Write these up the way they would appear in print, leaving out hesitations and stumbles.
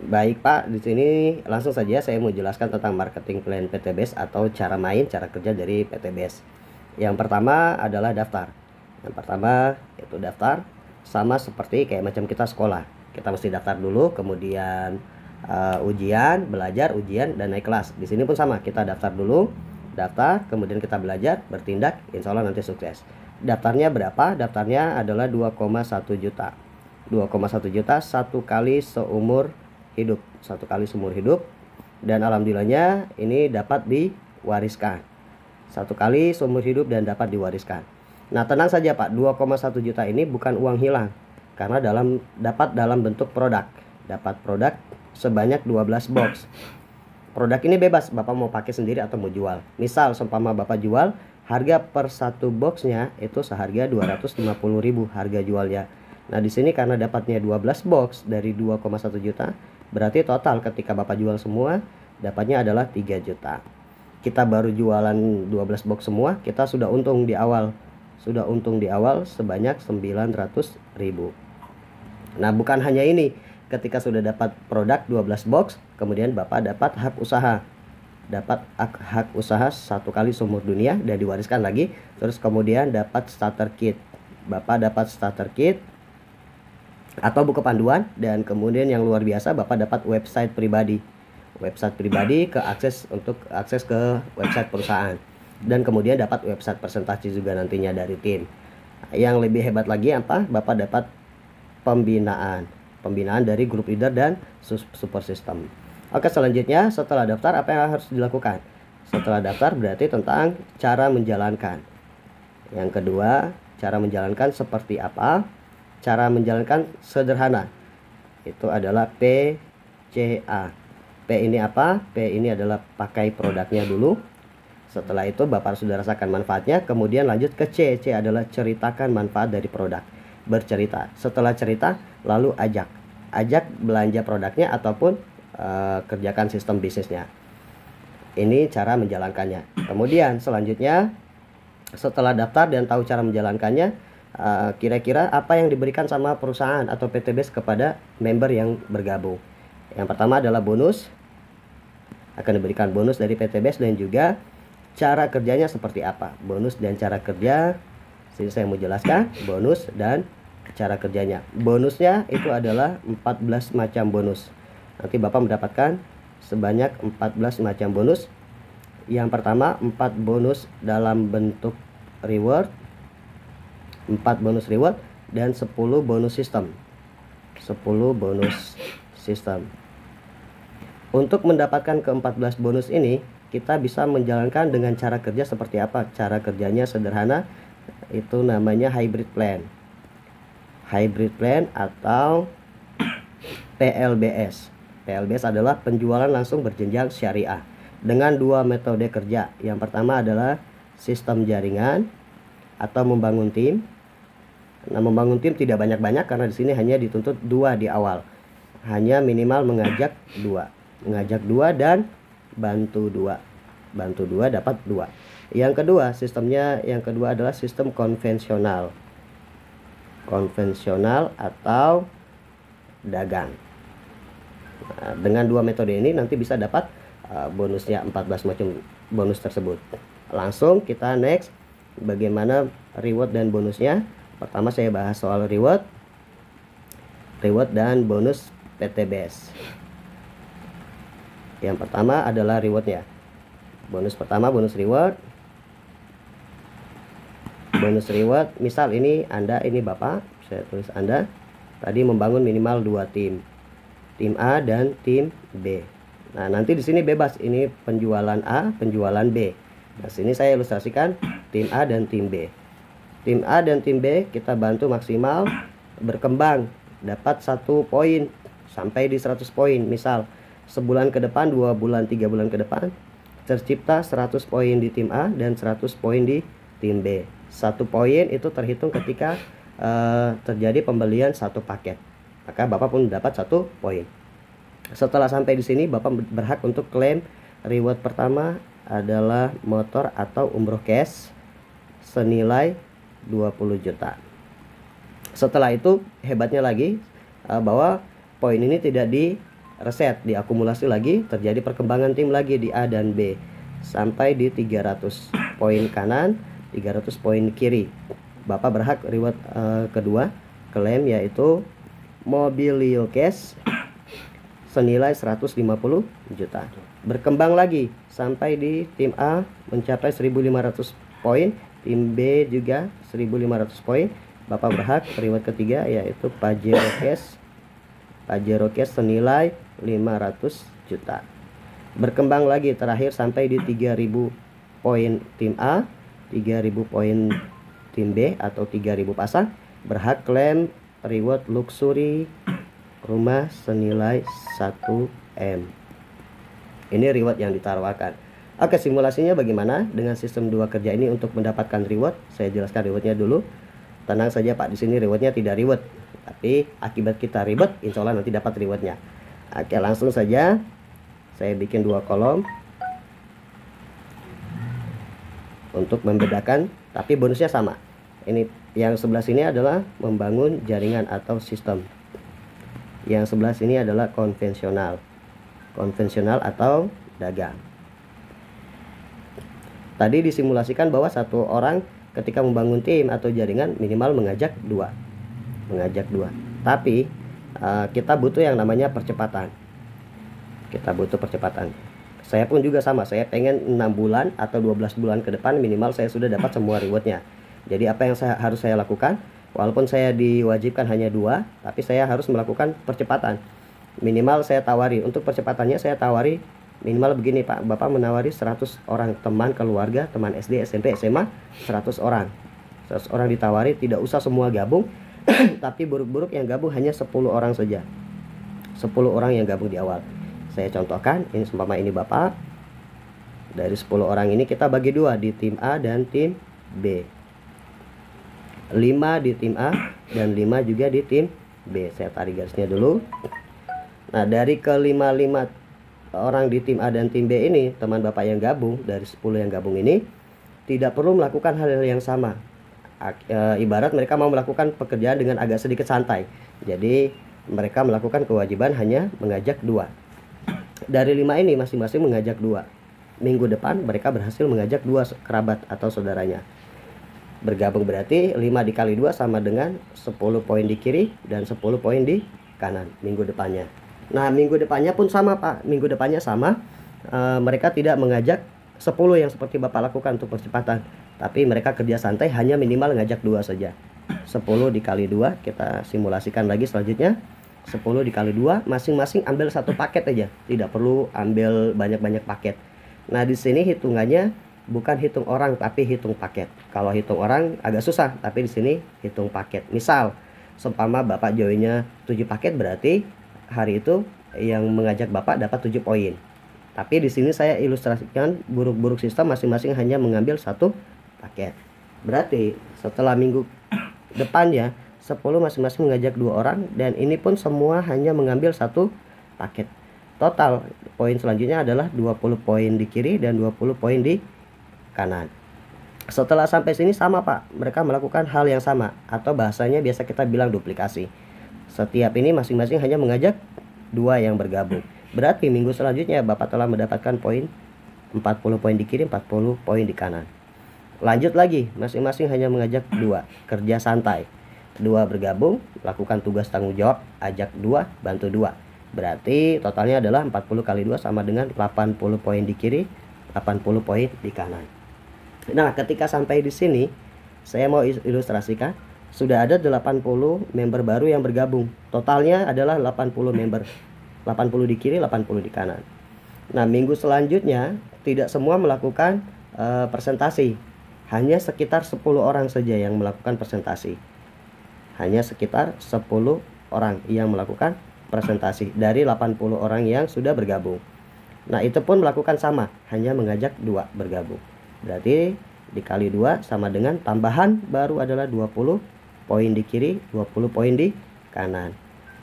Baik Pak, di sini langsung saja saya mau jelaskan tentang marketing plan PTBS atau cara main, cara kerja dari PTBS. Yang pertama adalah daftar. Yang pertama itu daftar, sama seperti kayak macam kita sekolah. Kita mesti daftar dulu, kemudian ujian, belajar, ujian, dan naik kelas. Di sini pun sama, kita daftar dulu, daftar, kemudian kita belajar, bertindak, insya Allah nanti sukses. Daftarnya berapa? Daftarnya adalah 2,1 juta. 2,1 juta satu kali seumur hidup, satu kali seumur hidup, dan alhamdulillahnya ini dapat diwariskan satu kali seumur hidup dan dapat diwariskan. Nah, tenang saja Pak, 2,1 juta ini bukan uang hilang, karena dapat dalam bentuk produk. Dapat produk sebanyak 12 box. Produk ini bebas, Bapak mau pakai sendiri atau mau jual. Misal seumpama Bapak jual, harga per satu boxnya itu seharga 250.000 harga jualnya. Nah, di sini karena dapatnya 12 box dari 2,1 juta, berarti total ketika Bapak jual semua, dapatnya adalah 3 juta. Kita baru jualan 12 box semua, kita sudah untung di awal. Sudah untung di awal sebanyak 900.000. Nah, bukan hanya ini. Ketika sudah dapat produk 12 box, kemudian Bapak dapat hak usaha. Dapat hak usaha satu kali seumur dunia dan diwariskan lagi. Terus kemudian dapat starter kit. Bapak dapat starter kit atau buku panduan, dan kemudian yang luar biasa Bapak dapat website pribadi ke untuk akses ke website perusahaan, dan kemudian dapat website presentasi juga nantinya dari tim. Yang lebih hebat lagi apa? Bapak dapat pembinaan dari grup leader dan support system. Oke, selanjutnya setelah daftar apa yang harus dilakukan? Setelah daftar berarti tentang cara menjalankan. Yang kedua, cara menjalankan seperti apa? Cara menjalankan sederhana, itu adalah PCA. P ini apa? P ini adalah pakai produknya dulu. Setelah itu Bapak sudah rasakan manfaatnya, kemudian lanjut ke C. C adalah ceritakan manfaat dari produk. Bercerita. Setelah cerita, lalu ajak belanja produknya ataupun kerjakan sistem bisnisnya. Ini cara menjalankannya. Kemudian selanjutnya, setelah daftar dan tahu cara menjalankannya, kira-kira apa yang diberikan sama perusahaan atau PTBS kepada member yang bergabung. Yang pertama adalah bonus. Akan diberikan bonus dari PTBS, dan juga cara kerjanya seperti apa. Bonus dan cara kerja, sini saya mau jelaskan bonus dan cara kerjanya. Bonusnya itu adalah 14 macam bonus. Nanti Bapak mendapatkan sebanyak 14 macam bonus. Yang pertama, 4 bonus dalam bentuk reward, 4 bonus reward, dan 10 bonus sistem. 10 bonus sistem. Untuk mendapatkan ke-14 bonus ini, kita bisa menjalankan dengan cara kerja seperti apa? Cara kerjanya sederhana, itu namanya hybrid plan. Hybrid plan atau PLBS. PLBS adalah penjualan langsung berjenjang syariah dengan 2 metode kerja. Yang pertama adalah sistem jaringan atau membangun tim. Nah, membangun tim tidak banyak-banyak karena di sini hanya dituntut 2 di awal. Hanya minimal mengajak 2. Mengajak 2 dan bantu 2. Bantu 2 dapat 2. Yang kedua, sistemnya yang kedua adalah sistem konvensional. Konvensional atau dagang. Nah, dengan 2 metode ini nanti bisa dapat bonusnya 14 macam bonus tersebut. Langsung kita next bagaimana reward dan bonusnya. Pertama saya bahas soal reward dan bonus PTBS. Yang pertama adalah rewardnya. Bonus pertama, bonus reward. Bonus reward, misal ini Anda, ini Bapak, saya tulis Anda tadi membangun minimal 2 tim. Tim A dan tim B. Nah, nanti di sini bebas, ini penjualan A, penjualan B. Nah, sini saya ilustrasikan tim A dan tim B. Tim A dan tim B kita bantu maksimal berkembang, dapat 1 poin sampai di 100 poin. Misal sebulan ke depan, 2 bulan, 3 bulan ke depan tercipta 100 poin di tim A dan 100 poin di tim B. 1 poin itu terhitung ketika terjadi pembelian 1 paket. Maka Bapak pun dapat 1 poin. Setelah sampai di sini, Bapak berhak untuk klaim reward pertama adalah motor atau umroh cash senilai 20 juta. Setelah itu hebatnya lagi bahwa poin ini tidak reset, diakumulasi lagi, terjadi perkembangan tim lagi di A dan B sampai di 300 poin kanan, 300 poin kiri. Bapak berhak reward kedua klaim, yaitu Mobilio Cash senilai 150 juta. Berkembang lagi sampai di tim A mencapai 1500 poin, tim B juga 1500 poin. Bapak berhak reward ketiga, yaitu Pajero Cash. Pajero Cash senilai 500 juta. Berkembang lagi terakhir sampai di 3000 poin tim A, 3000 poin tim B atau 3000 pasang, berhak klaim reward luxury rumah senilai 1M. Ini reward yang ditawarkan. Oke, simulasinya bagaimana dengan sistem 2 kerja ini untuk mendapatkan reward? Saya jelaskan rewardnya dulu. Tenang saja Pak, di sini rewardnya tidak reward, tapi akibat kita ribet, insya Allah nanti dapat rewardnya. Oke, langsung saja saya bikin 2 kolom untuk membedakan, tapi bonusnya sama. Ini yang sebelah sini adalah membangun jaringan atau sistem, yang sebelah sini adalah konvensional atau dagang. Tadi disimulasikan bahwa satu orang ketika membangun tim atau jaringan minimal mengajak dua. Tapi kita butuh yang namanya percepatan. Saya pun juga sama, saya pengen 6 bulan atau 12 bulan ke depan minimal saya sudah dapat semua rewardnya. Jadi apa yang harus saya lakukan? Walaupun saya diwajibkan hanya 2, tapi saya harus melakukan percepatan. Minimal saya tawari, untuk percepatannya saya tawari minimal begini Pak, Bapak menawari 100 orang teman keluarga, teman SD, SMP, SMA, 100 orang. 100 orang ditawari, tidak usah semua gabung, tapi buruk-buruk yang gabung hanya 10 orang saja. 10 orang yang gabung di awal. Saya contohkan, ini seumpama ini Bapak. Dari 10 orang ini kita bagi 2 di tim A dan tim B. 5 di tim A dan 5 juga di tim B. Saya tarik garisnya dulu. Nah, dari ke-5 orang di tim A dan tim B ini, teman Bapak yang gabung, dari 10 yang gabung ini, tidak perlu melakukan hal yang sama. Ibarat mereka mau melakukan pekerjaan dengan agak sedikit santai. Jadi, mereka melakukan kewajiban hanya mengajak 2. Dari 5 ini masing-masing mengajak 2. Minggu depan mereka berhasil mengajak 2 kerabat atau saudaranya. Bergabung berarti 5 dikali 2 sama dengan 10 poin di kiri dan 10 poin di kanan minggu depannya. Nah, minggu depannya pun sama Pak. Minggu depannya sama. Mereka tidak mengajak 10 yang seperti Bapak lakukan untuk percepatan, tapi mereka kerja santai hanya minimal ngajak 2 saja. 10 dikali 2, kita simulasikan lagi selanjutnya. 10 dikali 2, masing-masing ambil 1 paket aja. Tidak perlu ambil banyak-banyak paket. Nah, di sini hitungannya bukan hitung orang tapi hitung paket. Kalau hitung orang agak susah, tapi di sini hitung paket. Misal, seumpama Bapak joinnya 7 paket, berarti hari itu yang mengajak Bapak dapat 7 poin. Tapi di sini saya ilustrasikan buruk-buruk sistem masing-masing hanya mengambil 1 paket. Berarti setelah minggu depannya 10 masing-masing mengajak 2 orang, dan ini pun semua hanya mengambil 1 paket. Total poin selanjutnya adalah 20 poin di kiri dan 20 poin di kanan. Setelah sampai sini sama Pak, mereka melakukan hal yang sama, atau bahasanya biasa kita bilang duplikasi. Setiap ini masing-masing hanya mengajak 2 yang bergabung. Berarti minggu selanjutnya Bapak telah mendapatkan poin 40 poin di kiri, 40 poin di kanan. Lanjut lagi, masing-masing hanya mengajak 2, kerja santai. 2 bergabung, lakukan tugas tanggung jawab, ajak 2, bantu 2. Berarti totalnya adalah 40 kali 2 sama dengan 80 poin di kiri, 80 poin di kanan. Nah, ketika sampai di sini, saya mau ilustrasikan, sudah ada 80 member baru yang bergabung. Totalnya adalah 80 member. 80 di kiri, 80 di kanan. Nah, minggu selanjutnya tidak semua melakukan presentasi. Hanya sekitar 10 orang saja yang melakukan presentasi. Hanya sekitar 10 orang yang melakukan presentasi dari 80 orang yang sudah bergabung. Nah, itu pun melakukan sama, hanya mengajak 2 bergabung. Berarti dikali 2 sama dengan tambahan baru adalah 20 poin di kiri, 20 poin di kanan.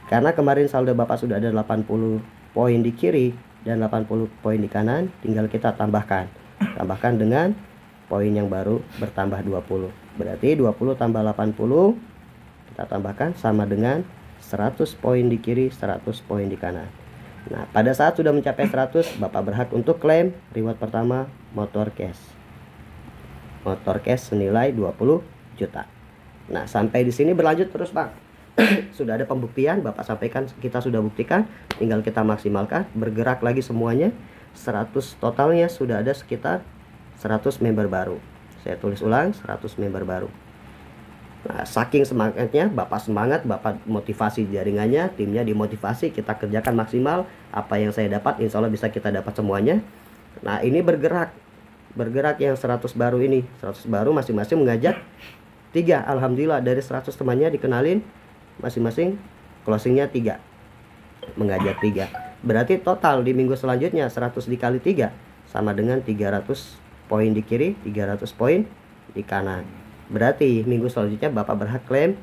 Karena kemarin saldo Bapak sudah ada 80 poin di kiri dan 80 poin di kanan, tinggal kita tambahkan. Tambahkan dengan poin yang baru bertambah 20. Berarti 20 tambah 80 kita tambahkan sama dengan 100 poin di kiri, 100 poin di kanan. Nah, pada saat sudah mencapai 100, Bapak berhak untuk klaim reward pertama motor cash. Motor cash senilai 20 juta. Nah, sampai di sini berlanjut terus, Pak. Sudah ada pembuktian, Bapak sampaikan kita sudah buktikan, tinggal kita maksimalkan, bergerak lagi semuanya. 100 totalnya sudah ada sekitar 100 member baru. Saya tulis ulang, 100 member baru. Nah, saking semangatnya, Bapak semangat, Bapak motivasi jaringannya, timnya dimotivasi, kita kerjakan maksimal. Apa yang saya dapat, insya Allah bisa kita dapat semuanya. Nah, ini bergerak yang 100 baru ini, 100 baru masing-masing mengajak 3. Alhamdulillah dari 100 temannya dikenalin, masing-masing closingnya 3, mengajak 3. Berarti total di minggu selanjutnya 100 dikali 3 sama dengan 300 poin di kiri, 300 poin di kanan. Berarti minggu selanjutnya Bapak berhak klaim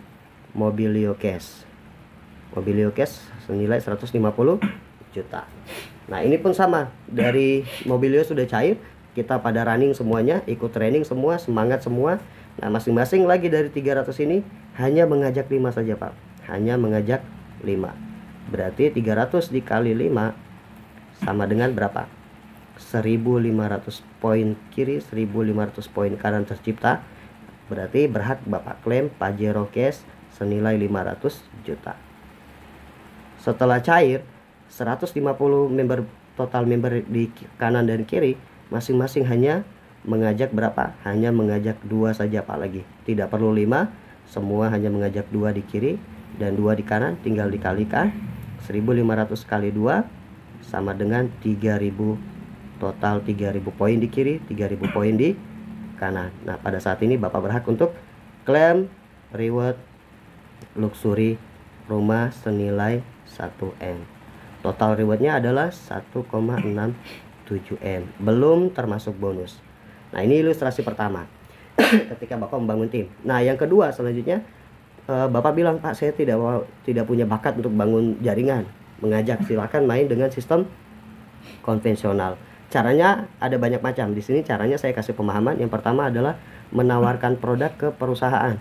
Mobilio Cash. Mobilio Cash senilai 150 juta. Nah, ini pun sama, dari Mobilio sudah cair, kita pada running semuanya, ikut training semua, semangat semua. Nah, masing-masing lagi dari 300 ini hanya mengajak 5 saja, Pak. Hanya mengajak 5. Berarti 300 dikali 5 sama dengan berapa? 1.500 poin kiri, 1.500 poin kanan tercipta. Berarti berhak Bapak klaim Pajero Cash senilai 500 juta. Setelah cair 150 member, total member di kanan dan kiri, masing-masing hanya mengajak berapa? Hanya mengajak 2 saja, Pak, lagi. Tidak perlu 5, semua hanya mengajak 2 di kiri dan 2 di kanan, tinggal dikalikan. 1.500 kali 2 sama dengan 3.000, total 3.000 poin di kiri, 3.000 poin di kanan. Nah, pada saat ini Bapak berhak untuk klaim reward luxury rumah senilai 1M. Total rewardnya adalah 1,67 M, belum termasuk bonus. Nah, ini ilustrasi pertama ketika Bapak membangun tim. Nah, yang kedua selanjutnya, Bapak bilang, Pak, saya tidak punya bakat untuk bangun jaringan, mengajak. Silakan main dengan sistem konvensional. Caranya ada banyak macam. Di sini caranya saya kasih pemahaman. Yang pertama adalah menawarkan produk ke perusahaan.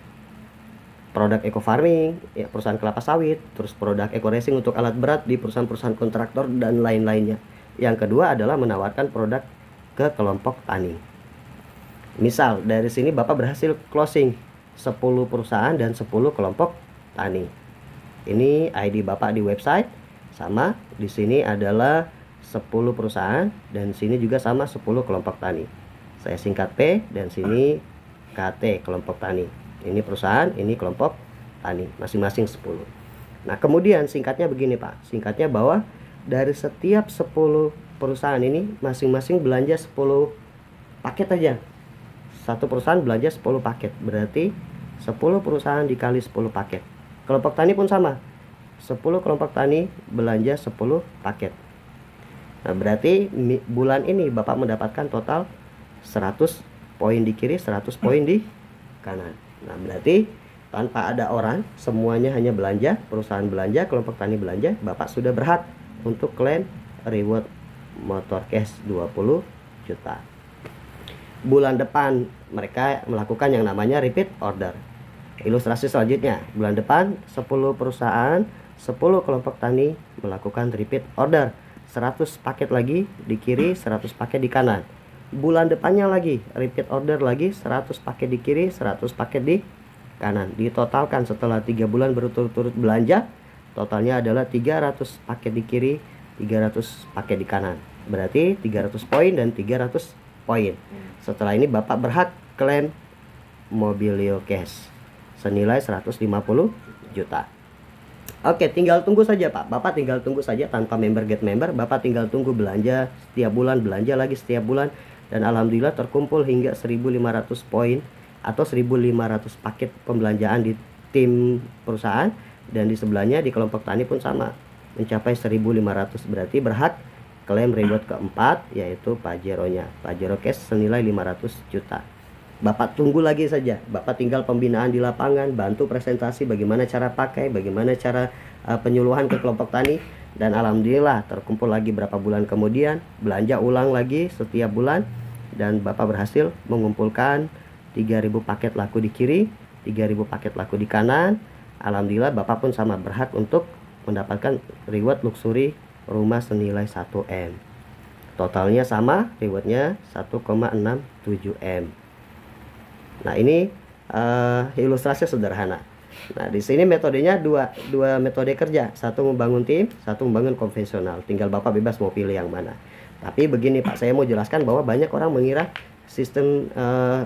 Produk eco farming, ya, perusahaan kelapa sawit, terus produk eco racing untuk alat berat di perusahaan-perusahaan kontraktor dan lain-lainnya. Yang kedua adalah menawarkan produk ke kelompok tani. Misal dari sini Bapak berhasil closing 10 perusahaan dan 10 kelompok tani. Ini ID Bapak di website, sama di sini adalah 10 perusahaan dan sini juga sama 10 kelompok tani. Saya singkat P dan sini KT kelompok tani. Ini perusahaan, ini kelompok tani, masing-masing 10. Nah, kemudian singkatnya begini, Pak. Singkatnya bahwa dari setiap 10 perusahaan ini masing-masing belanja 10 paket aja. Satu perusahaan belanja 10 paket. Berarti 10 perusahaan dikali 10 paket. Kelompok tani pun sama. 10 kelompok tani belanja 10 paket. Nah, berarti bulan ini Bapak mendapatkan total 100 poin di kiri, 100 poin di kanan. Nah, berarti tanpa ada orang, semuanya hanya belanja, perusahaan belanja, kelompok tani belanja, Bapak sudah berhak untuk klaim reward motor cash 20 juta. Bulan depan mereka melakukan yang namanya repeat order. Ilustrasi selanjutnya, bulan depan 10 perusahaan, 10 kelompok tani melakukan repeat order. 100 paket lagi di kiri, 100 paket di kanan. Bulan depannya lagi repeat order lagi, 100 paket di kiri, 100 paket di kanan. Ditotalkan setelah 3 bulan berturut-turut belanja, totalnya adalah 300 paket di kiri, 300 paket di kanan. Berarti 300 poin dan 300 poin. Setelah ini Bapak berhak klaim Mobilio Cash senilai 150 juta. Oke, tinggal tunggu saja, Pak. Bapak tinggal tunggu saja tanpa member get member. Bapak tinggal tunggu belanja setiap bulan, belanja lagi setiap bulan. Dan alhamdulillah terkumpul hingga 1.500 poin atau 1.500 paket pembelanjaan di tim perusahaan. Dan di sebelahnya di kelompok tani pun sama, mencapai 1.500. Berarti berhak klaim reward keempat, yaitu Pajero-nya. Pajero Cash senilai 500 juta. Bapak tunggu lagi saja. Bapak tinggal pembinaan di lapangan, bantu presentasi bagaimana cara pakai, bagaimana cara penyuluhan ke kelompok tani. Dan alhamdulillah terkumpul lagi berapa bulan kemudian, belanja ulang lagi setiap bulan. Dan Bapak berhasil mengumpulkan 3.000 paket laku di kiri, 3.000 paket laku di kanan. Alhamdulillah Bapak pun sama berhak untuk mendapatkan reward luxury rumah senilai 1M. Totalnya sama, rewardnya 1,67 M. Nah, ini ilustrasi sederhana. Nah, di sini metodenya dua metode kerja, satu membangun tim, satu membangun konvensional. Tinggal Bapak bebas mau pilih yang mana. Tapi begini Pak, saya mau jelaskan bahwa banyak orang mengira sistem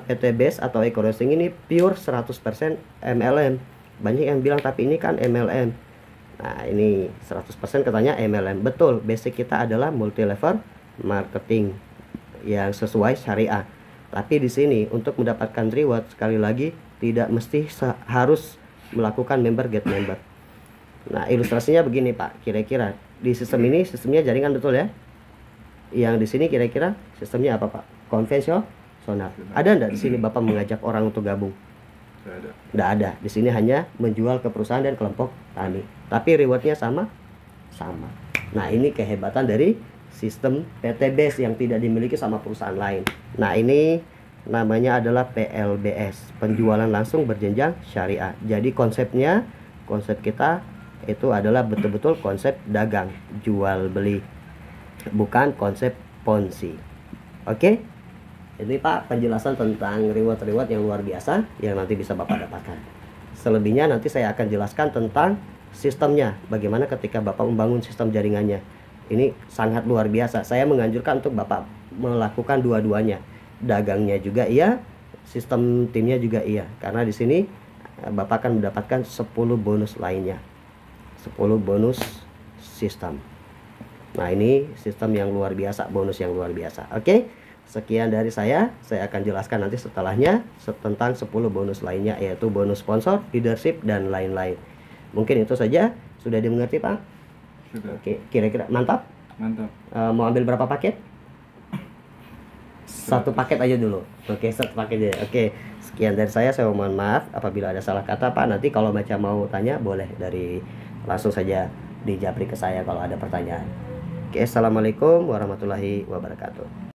PT Base atau Eco Roasting ini pure 100% MLM. Banyak yang bilang tapi ini kan MLM. Nah, ini 100% katanya MLM. Betul, basic kita adalah multi level marketing yang sesuai syariah. Tapi di sini untuk mendapatkan reward, sekali lagi tidak mesti harus melakukan member get member. Nah, ilustrasinya begini Pak, kira-kira di sistem ini sistemnya jaringan, betul ya? Yang di sini kira-kira sistemnya apa Pak? Konvensional. Ada enggak di sini Bapak mengajak orang untuk gabung? Tidak ada. Di sini hanya menjual ke perusahaan dan kelompok tani. Tapi rewardnya sama. Nah, ini kehebatan dari sistem PT Base yang tidak dimiliki sama perusahaan lain. Nah, ini namanya adalah PLBS, penjualan langsung berjenjang syariah. Jadi konsep kita itu adalah betul-betul konsep dagang, jual beli, bukan konsep ponzi. Oke? Ini Pak penjelasan tentang reward yang luar biasa yang nanti bisa Bapak dapatkan. Selebihnya nanti saya akan jelaskan tentang sistemnya, bagaimana ketika Bapak membangun sistem jaringannya. Ini sangat luar biasa. Saya menganjurkan untuk Bapak melakukan dua-duanya. Dagangnya juga iya, sistem timnya juga iya. Karena di sini Bapak akan mendapatkan 10 bonus lainnya. 10 bonus sistem. Nah, ini sistem yang luar biasa, bonus yang luar biasa. Oke, sekian dari saya akan jelaskan nanti setelahnya tentang 10 bonus lainnya, yaitu bonus sponsor, leadership, dan lain-lain. Mungkin itu saja, sudah dimengerti Pak? Sudah. Oke, kira-kira mantap? Mantap. Mau ambil berapa paket? Satu paket aja dulu. Oke, satu paket aja. Oke, sekian dari saya mohon maaf apabila ada salah kata Pak. Nanti kalau baca mau tanya boleh langsung saja dijapri ke saya kalau ada pertanyaan. Oke, assalamualaikum warahmatullahi wabarakatuh.